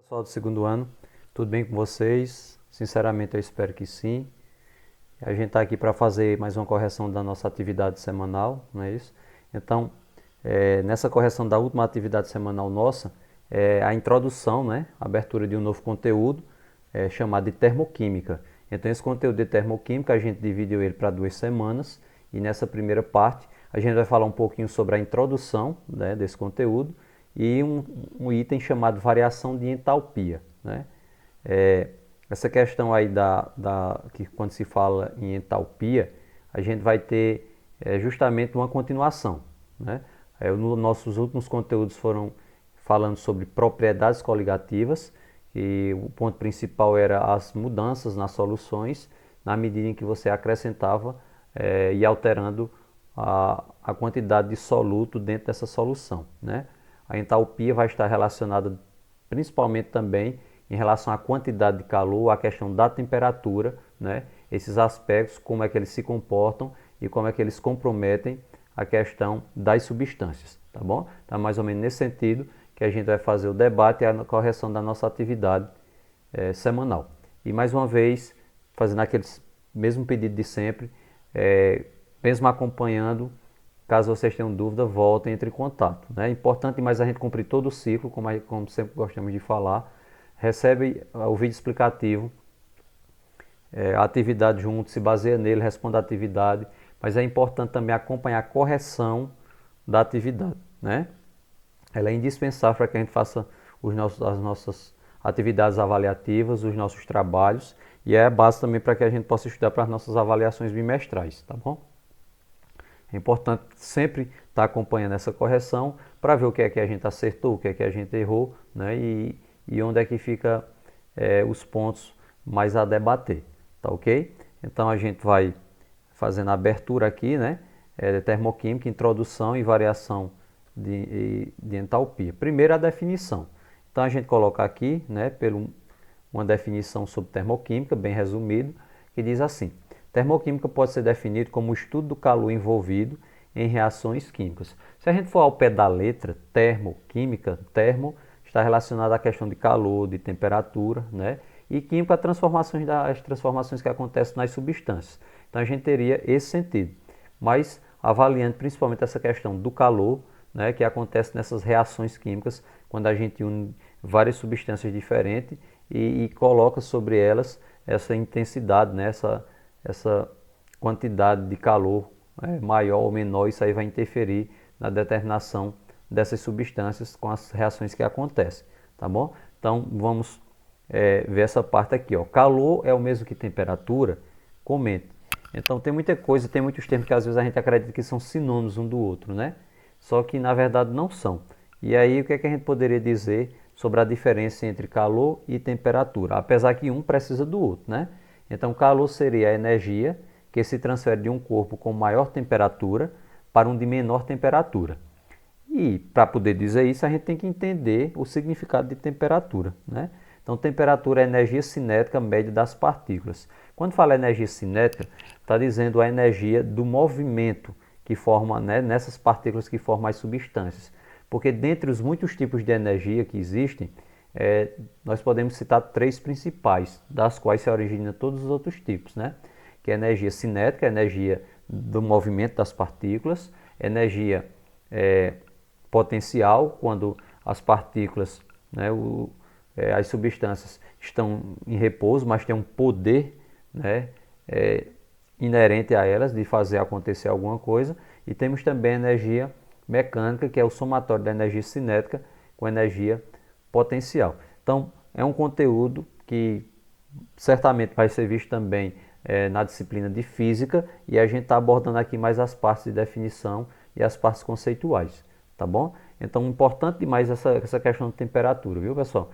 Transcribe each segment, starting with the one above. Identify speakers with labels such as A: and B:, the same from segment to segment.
A: Pessoal do segundo ano, tudo bem com vocês? Sinceramente, eu espero que sim. A gente está aqui para fazer mais uma correção da nossa atividade semanal, não é isso? Então, nessa correção da última atividade semanal nossa, é a introdução, né? A abertura de um novo conteúdo chamado de termoquímica. Então, esse conteúdo de termoquímica, a gente dividiu ele para 2 semanas e nessa primeira parte a gente vai falar um pouquinho sobre a introdução, né, desse conteúdo e um item chamado variação de entalpia, né? Essa questão aí que quando se fala em entalpia, a gente vai ter justamente uma continuação, né? Nossos últimos conteúdos foram falando sobre propriedades coligativas, e o ponto principal era as mudanças nas soluções, na medida em que você acrescentava e alterando a quantidade de soluto dentro dessa solução, né? A entalpia vai estar relacionada principalmente também em relação à quantidade de calor, à questão da temperatura, né? Esses aspectos, como é que eles se comportam e como é que eles comprometem a questão das substâncias, tá bom? Então, mais ou menos nesse sentido que a gente vai fazer o debate e a correção da nossa atividade semanal. E mais uma vez, fazendo aquele mesmo pedido de sempre, mesmo acompanhando. Caso vocês tenham dúvida, voltem, entre em contato. É importante demais a gente cumprir todo o ciclo, como sempre gostamos de falar. Recebe o vídeo explicativo, a atividade junto, se baseia nele, responde a atividade, mas é importante também acompanhar a correção da atividade, né? Ela é indispensável para que a gente faça as nossas atividades avaliativas, os nossos trabalhos, e é a base também para que a gente possa estudar para as nossas avaliações bimestrais, tá bom? É importante sempre estar acompanhando essa correção para ver o que é que a gente acertou, o que é que a gente errou, né? E onde é que fica os pontos mais a debater, tá ok? Então a gente vai fazendo a abertura aqui, né? Termoquímica, introdução e variação de entalpia. Primeiro a definição. Então a gente coloca aqui, né, uma definição sobre termoquímica, bem resumido, que diz assim: termoquímica pode ser definido como o estudo do calor envolvido em reações químicas. Se a gente for ao pé da letra, termoquímica, termo está relacionado à questão de calor, de temperatura, né? E química, as transformações que acontecem nas substâncias. Então a gente teria esse sentido. Mas avaliando principalmente essa questão do calor, né, que acontece nessas reações químicas, quando a gente une várias substâncias diferentes e coloca sobre elas essa intensidade, né, essa quantidade de calor maior ou menor, isso aí vai interferir na determinação dessas substâncias com as reações que acontecem, tá bom? Então vamos ver essa parte aqui, ó. Calor é o mesmo que temperatura? Comente. Então tem muita coisa, tem muitos termos que às vezes a gente acredita que são sinônimos um do outro, né? Só que na verdade não são. E aí o que é que a gente poderia dizer sobre a diferença entre calor e temperatura? Apesar que um precisa do outro, né? Então calor seria a energia que se transfere de um corpo com maior temperatura para um de menor temperatura. E para poder dizer isso, a gente tem que entender o significado de temperatura, né? Então, temperatura é a energia cinética média das partículas. Quando fala energia cinética, está dizendo a energia do movimento que forma, né, nessas partículas que formam as substâncias. Porque dentre os muitos tipos de energia que existem, nós podemos citar 3 principais, das quais se originam todos os outros tipos, né? Que é a energia cinética, a energia do movimento das partículas, energia potencial, quando as partículas, né, as substâncias estão em repouso, mas tem um poder, né, inerente a elas de fazer acontecer alguma coisa. E temos também a energia mecânica, que é o somatório da energia cinética com a energia potencial. Então, é um conteúdo que certamente vai ser visto também na disciplina de física, e a gente está abordando aqui mais as partes de definição e as partes conceituais, tá bom? Então, importante demais essa questão de temperatura, viu, pessoal?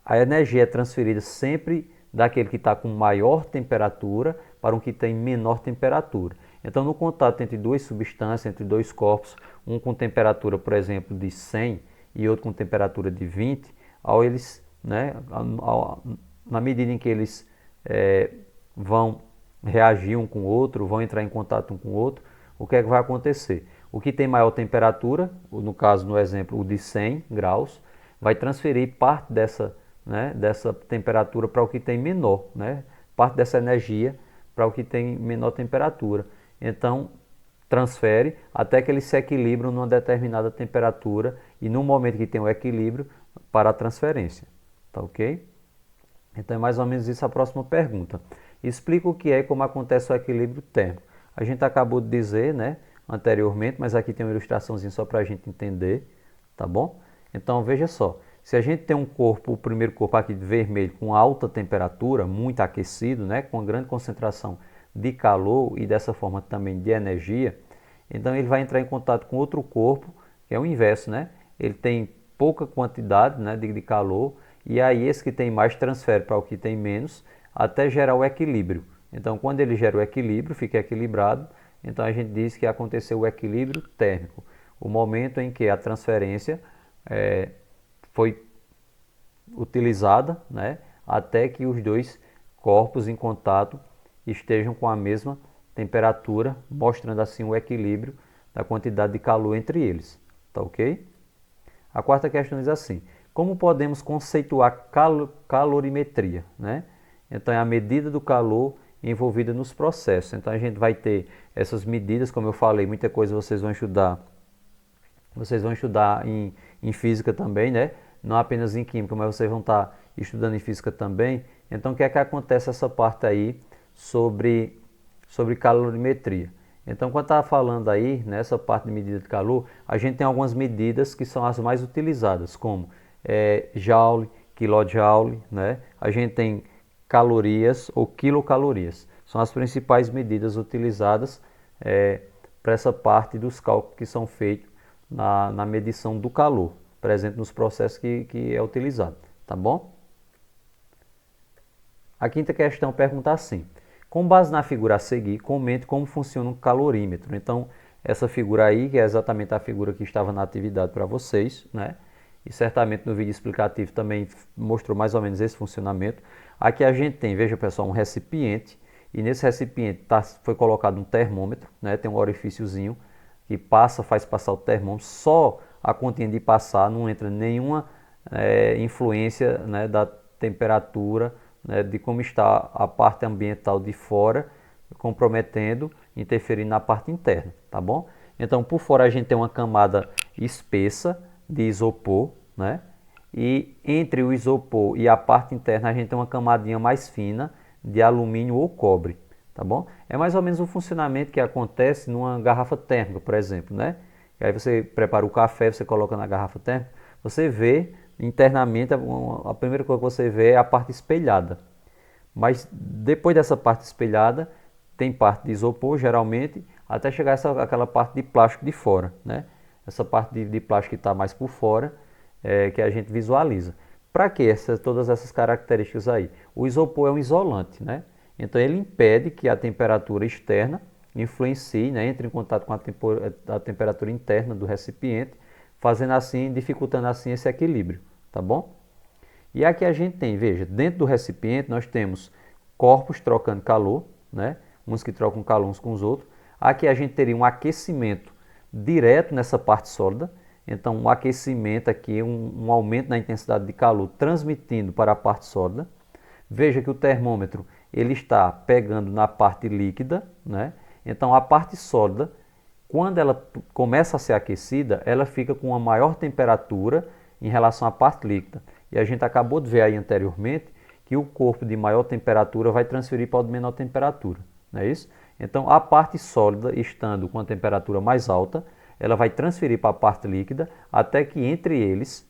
A: A energia é transferida sempre daquele que está com maior temperatura para um que tem menor temperatura. Então, no contato entre duas substâncias, entre dois corpos, um com temperatura, por exemplo, de 100 e outro com temperatura de 20, na medida em que eles vão reagir um com o outro, vão entrar em contato um com o outro, o que é que vai acontecer? O que tem maior temperatura, no caso, no exemplo, o de 100 graus, vai transferir parte dessa, né, dessa temperatura para o que tem menor, né, parte dessa energia para o que tem menor temperatura. Então, transfere até que eles se equilibram numa determinada temperatura e no momento que tem o equilíbrio, para a transferência. Tá ok? Então é mais ou menos isso a próxima pergunta. Explica o que é e como acontece o equilíbrio térmico. A gente acabou de dizer, né, anteriormente, mas aqui tem uma ilustraçãozinha só para a gente entender, tá bom? Então veja só, se a gente tem um corpo, o primeiro corpo aqui de vermelho com alta temperatura, muito aquecido, né, com uma grande concentração de calor e dessa forma também de energia, então ele vai entrar em contato com outro corpo, que é o inverso, né? Ele tem pouca quantidade, né, de calor, e aí esse que tem mais transfere para o que tem menos, até gerar o equilíbrio. Então, quando ele gera o equilíbrio, fica equilibrado, então a gente diz que aconteceu o equilíbrio térmico, o momento em que a transferência foi utilizada, né, até que os dois corpos em contato estejam com a mesma temperatura, mostrando assim o equilíbrio da quantidade de calor entre eles. Tá ok? A quarta questão diz assim: como podemos conceituar calorimetria, né? Então é a medida do calor envolvida nos processos. Então a gente vai ter essas medidas, como eu falei, muita coisa vocês vão estudar. Vocês vão estudar em física também, né? Não apenas em química, mas vocês vão estar estudando em física também. Então o que é que acontece essa parte aí sobre calorimetria? Então, quando está falando aí, nessa parte de medida de calor, a gente tem algumas medidas que são as mais utilizadas, como joule, quilojoule, né? A gente tem calorias ou quilocalorias. São as principais medidas utilizadas para essa parte dos cálculos que são feitos na medição do calor, presente nos processos que é utilizado. Tá bom? A quinta questão pergunta assim: com base na figura a seguir, comente como funciona um calorímetro. Então, essa figura aí, que é exatamente a figura que estava na atividade para vocês, né? E certamente no vídeo explicativo também mostrou mais ou menos esse funcionamento. Aqui a gente tem, veja pessoal, um recipiente, e nesse recipiente foi colocado um termômetro, né? Tem um orifíciozinho que faz passar o termômetro, só a continha de passar, não entra nenhuma influência, né, da temperatura, né, de como está a parte ambiental de fora, comprometendo, interferindo na parte interna, tá bom? Então, por fora a gente tem uma camada espessa de isopor, né? E entre o isopor e a parte interna a gente tem uma camadinha mais fina de alumínio ou cobre, tá bom? É mais ou menos o funcionamento que acontece numa garrafa térmica, por exemplo, né? E aí você prepara o café, você coloca na garrafa térmica, você vê internamente, a primeira coisa que você vê é a parte espelhada. Mas depois dessa parte espelhada, tem parte de isopor, geralmente, até chegar aquela parte de plástico de fora, né? Essa parte de plástico que está mais por fora, que a gente visualiza. Para que todas essas características aí? O isopor é um isolante, né? Então ele impede que a temperatura externa influencie, né? Entre em contato com a temperatura interna do recipiente, fazendo assim, dificultando assim esse equilíbrio, tá bom? E aqui a gente tem, veja, dentro do recipiente nós temos corpos trocando calor, né? Uns que trocam calor uns com os outros. Aqui a gente teria um aquecimento direto nessa parte sólida. Então, um aquecimento aqui, um aumento na intensidade de calor transmitindo para a parte sólida. Veja que o termômetro ele está pegando na parte líquida, né? Então, a parte sólida, quando ela começa a ser aquecida, ela fica com uma maior temperatura em relação à parte líquida. E a gente acabou de ver aí anteriormente que o corpo de maior temperatura vai transferir para o de menor temperatura, não é isso? Então, a parte sólida, estando com a temperatura mais alta, ela vai transferir para a parte líquida até que entre eles,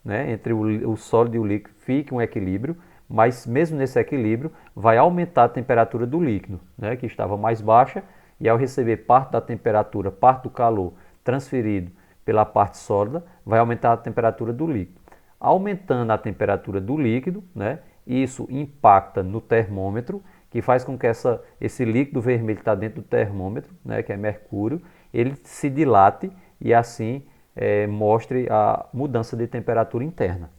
A: né, entre o sólido e o líquido, fique um equilíbrio, mas mesmo nesse equilíbrio vai aumentar a temperatura do líquido, né, que estava mais baixa, e ao receber parte da temperatura, parte do calor transferido pela parte sólida, vai aumentar a temperatura do líquido. Aumentando a temperatura do líquido, né, isso impacta no termômetro, que faz com que esse líquido vermelho que está dentro do termômetro, né, que é mercúrio, ele se dilate e assim mostre a mudança de temperatura interna,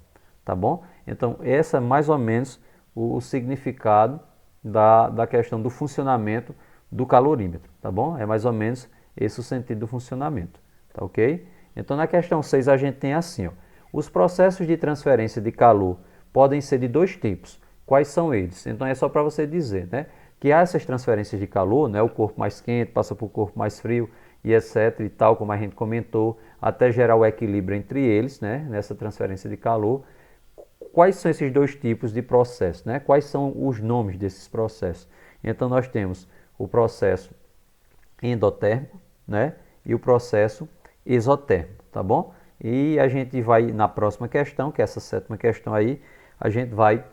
A: tá bom? Então, esse é mais ou menos o significado da questão do funcionamento do calorímetro, tá bom? É mais ou menos esse o sentido do funcionamento, tá ok? Então, na questão 6 a gente tem assim, ó, Os processos de transferência de calor podem ser de dois tipos. Quais são eles? Então é só para você dizer, né, que há essas transferências de calor, né, o corpo mais quente passa para o corpo mais frio e etc e tal, como a gente comentou, até gerar o equilíbrio entre eles, né, nessa transferência de calor. Quais são esses dois tipos de processo, né? Quais são os nomes desses processos? Então nós temos o processo endotérmico, né, e o processo exotérmico, tá bom? E a gente vai na próxima questão, que é essa sétima questão aí, a gente vai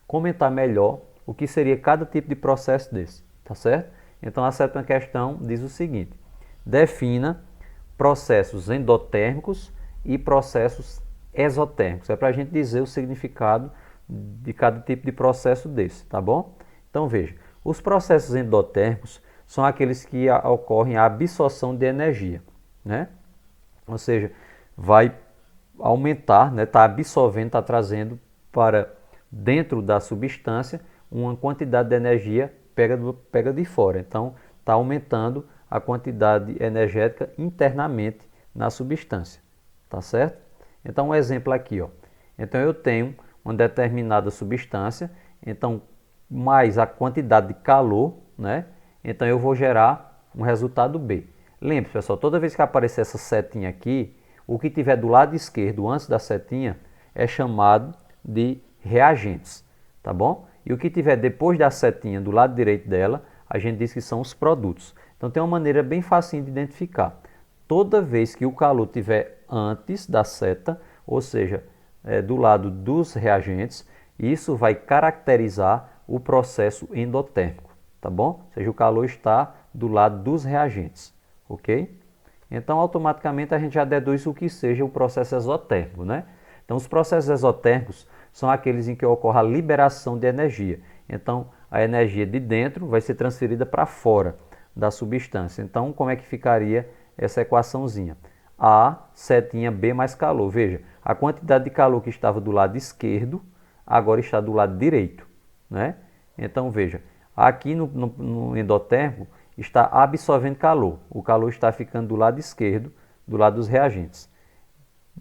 A: comentar melhor o que seria cada tipo de processo desse, tá certo? Então a sétima questão diz o seguinte: defina processos endotérmicos e processos exotérmicos. É para a gente dizer o significado de cada tipo de processo desse, tá bom? Então veja, os processos endotérmicos são aqueles que ocorrem a absorção de energia, né? Ou seja, vai aumentar, né? Está absorvendo, está trazendo para dentro da substância uma quantidade de energia pega de fora. Então, está aumentando a quantidade energética internamente na substância, tá certo? Então, um exemplo aqui, ó. Então, eu tenho uma determinada substância, então, mais a quantidade de calor, né? Então, eu vou gerar um resultado B. Lembre-se, pessoal, toda vez que aparecer essa setinha aqui, o que tiver do lado esquerdo antes da setinha é chamado de reagentes, tá bom? E o que tiver depois da setinha do lado direito dela, a gente diz que são os produtos. Então tem uma maneira bem fácil de identificar. Toda vez que o calor tiver antes da seta, ou seja, do lado dos reagentes, isso vai caracterizar o processo endotérmico, tá bom? Ou seja, o calor está do lado dos reagentes, ok? Então, automaticamente, a gente já deduz o que seja o processo exotérmico, né? Então, os processos exotérmicos são aqueles em que ocorre a liberação de energia. Então, a energia de dentro vai ser transferida para fora da substância. Então, como é que ficaria essa equaçãozinha? A setinha B mais calor. Veja, a quantidade de calor que estava do lado esquerdo, agora está do lado direito, né? Então, veja, aqui no endotérmico, está absorvendo calor. O calor está ficando do lado esquerdo, do lado dos reagentes.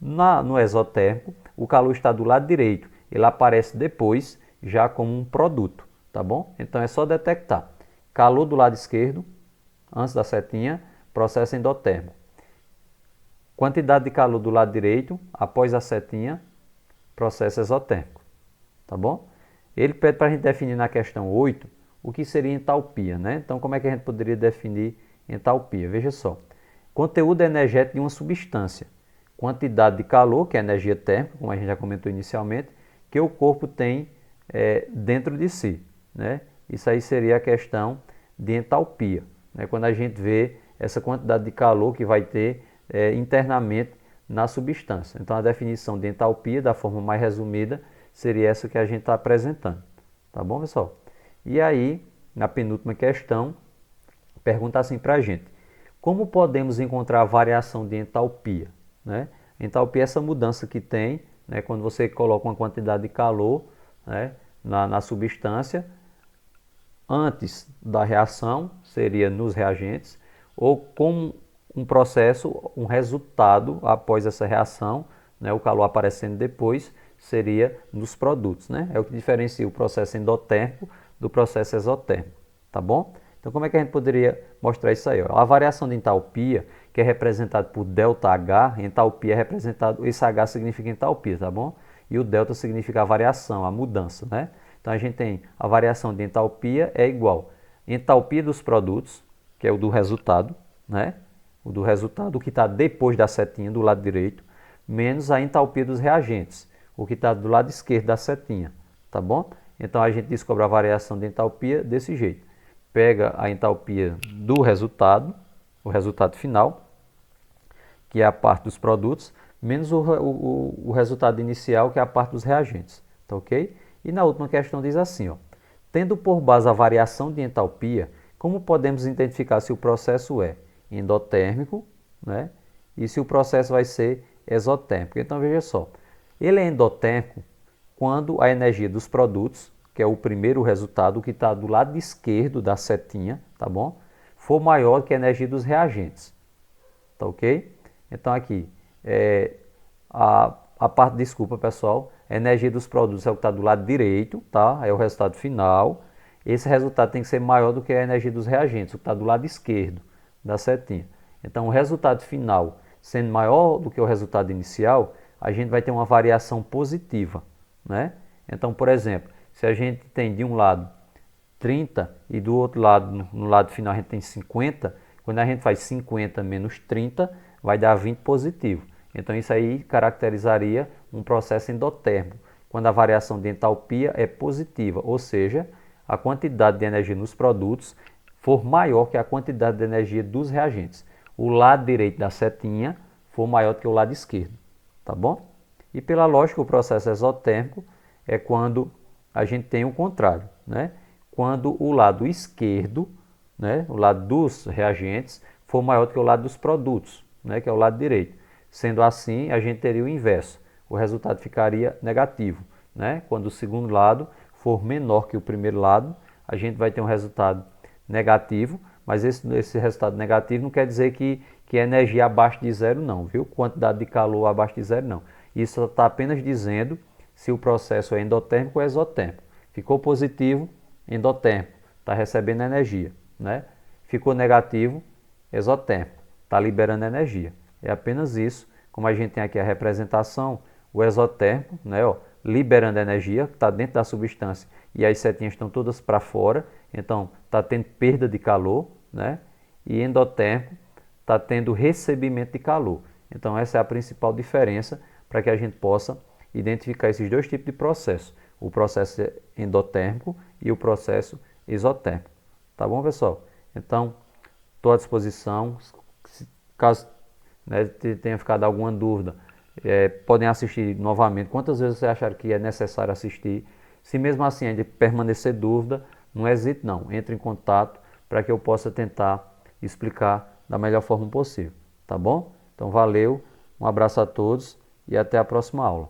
A: No exotérmico, o calor está do lado direito. Ele aparece depois já como um produto, tá bom? Então é só detectar. Calor do lado esquerdo, antes da setinha, processo endotérmico. Quantidade de calor do lado direito, após a setinha, processo exotérmico, tá bom? Ele pede para a gente definir na questão 8 o que seria entalpia, né? Então, como é que a gente poderia definir entalpia? Veja só, conteúdo energético de uma substância, quantidade de calor, que é energia térmica, como a gente já comentou inicialmente, que o corpo tem dentro de si, né? Isso aí seria a questão de entalpia, né? Quando a gente vê essa quantidade de calor que vai ter internamente na substância. Então, a definição de entalpia, da forma mais resumida, seria essa que a gente está apresentando, tá bom, pessoal? E aí, na penúltima questão, pergunta assim para a gente: como podemos encontrar a variação de entalpia, né? Entalpia é essa mudança que tem, né, quando você coloca uma quantidade de calor, né, na substância, antes da reação, seria nos reagentes, ou com um processo, um resultado após essa reação, né, o calor aparecendo depois, seria nos produtos, né? É o que diferencia o processo endotérmico do processo exotérmico, tá bom? Então, como é que a gente poderia mostrar isso aí? Ó? A variação de entalpia, que é representada por ΔH, entalpia é representado, esse H significa entalpia, tá bom? E o delta significa a variação, a mudança, né? Então, a gente tem a variação de entalpia é igual entalpia dos produtos, que é o do resultado, né? O do resultado, o que está depois da setinha do lado direito, menos a entalpia dos reagentes, o que está do lado esquerdo da setinha, tá bom? Então a gente descobre a variação de entalpia desse jeito. Pega a entalpia do resultado, o resultado final, que é a parte dos produtos, menos o resultado inicial, que é a parte dos reagentes, tá ok? E na última questão diz assim, ó: tendo por base a variação de entalpia, como podemos identificar se o processo é endotérmico, né? E se o processo vai ser exotérmico? Então veja só, ele é endotérmico quando a energia dos produtos, que é o primeiro resultado, que está do lado esquerdo da setinha, tá bom? For maior que a energia dos reagentes, tá ok? Então aqui, a a parte, desculpa pessoal, a energia dos produtos é o que está do lado direito, tá? É o resultado final. Esse resultado tem que ser maior do que a energia dos reagentes, o que está do lado esquerdo da setinha. Então, o resultado final sendo maior do que o resultado inicial, a gente vai ter uma variação positiva, né? Então, por exemplo, se a gente tem de um lado 30 e do outro lado, no lado final, a gente tem 50, quando a gente faz 50 menos 30, vai dar 20 positivo. Então, isso aí caracterizaria um processo endotérmico, quando a variação de entalpia é positiva, ou seja, a quantidade de energia nos produtos for maior que a quantidade de energia dos reagentes. O lado direito da setinha for maior do que o lado esquerdo, tá bom? E pela lógica, o processo exotérmico é quando a gente tem o contrário, né? Quando o lado esquerdo, né, o lado dos reagentes, for maior do que o lado dos produtos, né, que é o lado direito. Sendo assim, a gente teria o inverso. O resultado ficaria negativo, né? Quando o segundo lado for menor que o primeiro lado, a gente vai ter um resultado negativo, mas esse resultado negativo não quer dizer que é energia abaixo de zero não, viu? Quantidade de calor abaixo de zero não. Isso está apenas dizendo se o processo é endotérmico ou exotérmico. Ficou positivo, endotérmico, está recebendo energia, né? Ficou negativo, exotérmico, está liberando energia. É apenas isso. Como a gente tem aqui a representação, o exotérmico, né, ó, liberando energia, que está dentro da substância, e as setinhas estão todas para fora, então está tendo perda de calor, né? E endotérmico está tendo recebimento de calor. Então essa é a principal diferença para que a gente possa identificar esses dois tipos de processo, o processo endotérmico e o processo exotérmico. Tá bom, pessoal? Então, estou à disposição. Caso, né, tenha ficado alguma dúvida, podem assistir novamente. Quantas vezes você achar que é necessário assistir? Se mesmo assim ainda permanecer dúvida, não hesite não. Entre em contato para que eu possa tentar explicar da melhor forma possível. Tá bom? Então, valeu, um abraço a todos e até a próxima aula.